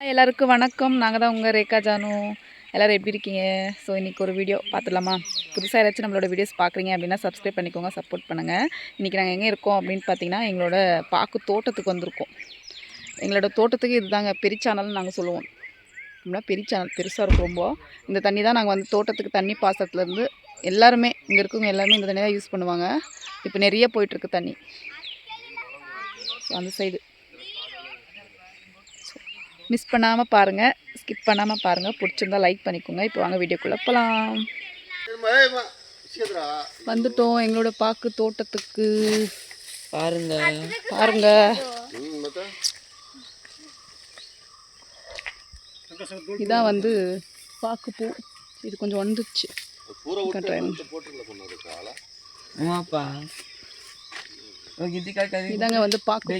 எல்லாருக்கும் வணக்கம். நாங்கள் தான் உங்கள் ரேகா ஜானு. எல்லோரும் எப்படி இருக்கீங்க? ஸோ இன்றைக்கி ஒரு வீடியோ பார்த்துடலாமா? புதுசாக யாராச்சும் நம்மளோட வீடியோஸ் பார்க்குறீங்க அப்படின்னா சப்ஸ்கிரைப் பண்ணிக்கோங்க, சப்போர்ட் பண்ணுங்கள். இன்றைக்கி நாங்கள் எங்கே இருக்கோம் அப்படின்னு பார்த்தீங்கன்னா எங்களோட பாக்கு தோட்டத்துக்கு வந்திருக்கோம். எங்களோட தோட்டத்துக்கு இதுதாங்க பெரிச்சானல்னு நாங்கள் சொல்லுவோம். அப்படின்னா பெரிச்சானல் பெருசாக இருக்கும் ரொம்ப. இந்த தண்ணி தான் நாங்கள் வந்து தோட்டத்துக்கு தண்ணி பாசத்துலேருந்து எல்லாருமே இங்கே இருக்கவங்க எல்லாருமே இந்த தண்ணி தான் யூஸ் பண்ணுவாங்க. இப்போ நிறைய போயிட்டுருக்கு தண்ணி. ஸோ அந்த சைடு மிஸ் பண்ணாமல் பாருங்கள், ஸ்கிப் பண்ணாமல் பாருங்கள். பிடிச்சிருந்தா லைக் பண்ணிக்கோங்க. இப்போ வாங்க வீடியோக்குள்ளே போகலாம். வந்துட்டோம் எங்களோட பாக்கு தோட்டத்துக்கு. பாருங்க பாருங்க, இதான் வந்து பாக்கு பூ. இது கொஞ்சம் வந்துச்சு. இதாங்க வந்து பாக்கு.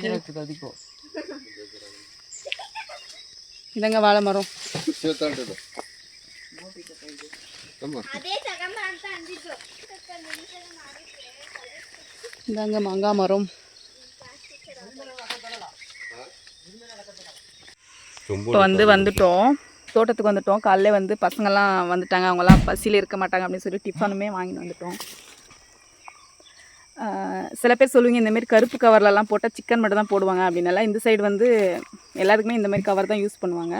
இதாங்க வாழை மரம். இதாங்க மாங்காய் மரம். இப்போ வந்துட்டோம் தோட்டத்துக்கு வந்துட்டோம். காலையில் வந்து பசங்கள்லாம் வந்துட்டாங்க. அவங்கெல்லாம் பசியில் இருக்க மாட்டாங்க அப்படின்னு சொல்லி டிஃபனுமே வாங்கிட்டு வந்துட்டோம். சில பேர் சொல்லுவீங்க இந்தமாரி கருப்பு கவர்லலாம் போட்டால் சிக்கன் மட்டும் தான் போடுவாங்க அப்படின்னால. இந்த சைடு வந்து எல்லாத்துக்குமே இந்தமாரி கவர் தான் யூஸ் பண்ணுவாங்க.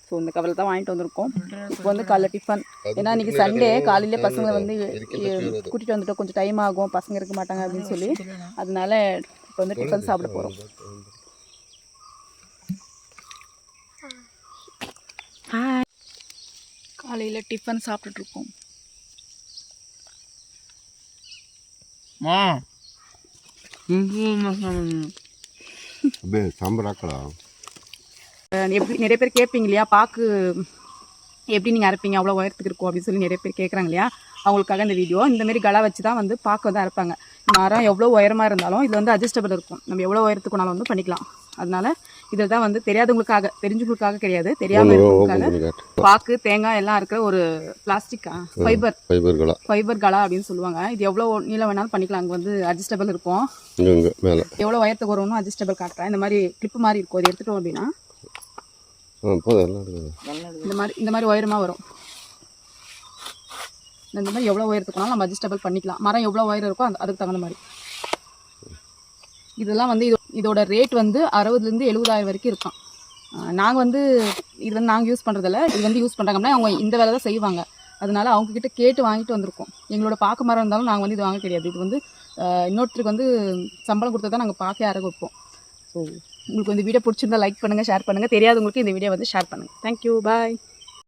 ஸோ இந்த கவரில் தான் வாங்கிட்டு வந்திருக்கோம். இப்போ வந்து காலைல டிஃபன், ஏன்னா இன்றைக்கி சண்டே காலையிலே பசங்களை வந்து கூட்டிகிட்டு வந்துட்டோம். கொஞ்சம் டைம் ஆகும், பசங்க இருக்க மாட்டாங்க அப்படின்னு சொல்லி. அதனால இப்போ வந்து டிஃபன் சாப்பிட போகிறோம். காலையில் டிஃபன் சாப்பிட்டுட்ருக்கோம். எப்படி நிறைய பேர் கேட்பீங்க இல்லையா, பாக்கு எப்படி நீங்கள் அரைப்பீங்க அவ்வளோ உயரத்துக்கு இருக்கும் அப்படின்னு சொல்லி நிறைய பேர் கேட்குறாங்க இல்லையா. அவங்களுக்காக இந்த வீடியோ. இந்தமாரி கலை வச்சு தான் வந்து பாக்கு வந்து அரைப்பாங்க. மரம் எவ்வளோ உயரமாக இருந்தாலும் இதில் வந்து அட்ஜஸ்டபிள் இருக்கும். நம்ம எவ்வளோ உயரத்துக்குனாலும் வந்து பண்ணிக்கலாம். அதனால இதில் தான் வந்து தெரியாதவங்களுக்காக, தெரிஞ்சவங்களுக்காக கிடையாது, தெரியாமல் இருக்கிறவங்களுக்காக பாக்கு தேங்காய் எல்லாம் இருக்கிற ஒரு பிளாஸ்டிக் ஃபைபர் கலா அப்படின்னு சொல்லுவாங்க. இது எவ்வளோ நீளம் வேணாலும் பண்ணிக்கலாம். அங்கே வந்து அட்ஜஸ்டபிள் இருக்கும். எவ்வளோ உயரத்துக்கு வரும்னு அட்ஜஸ்டபிள் காட்டுறேன். இந்த மாதிரி கிளிப்பு மாதிரி இருக்கும். அது எடுத்துட்டோம் அப்படின்னா இந்த மாதிரி உயரமாக வரும். இந்த மாதிரி எவ்வளோ உயரத்துக்குனாலும் நம்ம அட்ஜஸ்டபிள் பண்ணிக்கலாம். மரம் எவ்வளோ உயரம் இருக்கோ அதுக்கு தகுந்த மாதிரி. இதெல்லாம் வந்து இதோட ரேட் வந்து 60,000 to 70,000 வரைக்கும் இருக்கும். நாங்கள் வந்து இது வந்து நாங்கள் யூஸ் பண்ணுறதில்ல. இது வந்து யூஸ் பண்ணுறாங்கன்னா அவங்க இந்த வேலை தான் செய்வாங்க. அதனால அவங்கக்கிட்ட கேட்டு வாங்கிட்டு வந்திருக்கோம். எங்களோட பாக்கு மரம் இருந்தாலும் நாங்கள் வந்து இது வாங்க கிடையாது. இது வந்து இன்னொருத்தருக்கு வந்து சம்பளம் கொடுத்தா தான் நாங்கள் பாக்கே அரைக்க வைப்போம். ஸோ உங்களுக்கு இந்த வீடியோ பிடிச்சிருந்தா லைக் பண்ணுங்கள், ஷேர் பண்ணுங்கள். தெரியாதவங்களுக்கு இந்த வீடியோ வந்து ஷேர் பண்ணுங்கள். தேங்க்யூ, பாய்.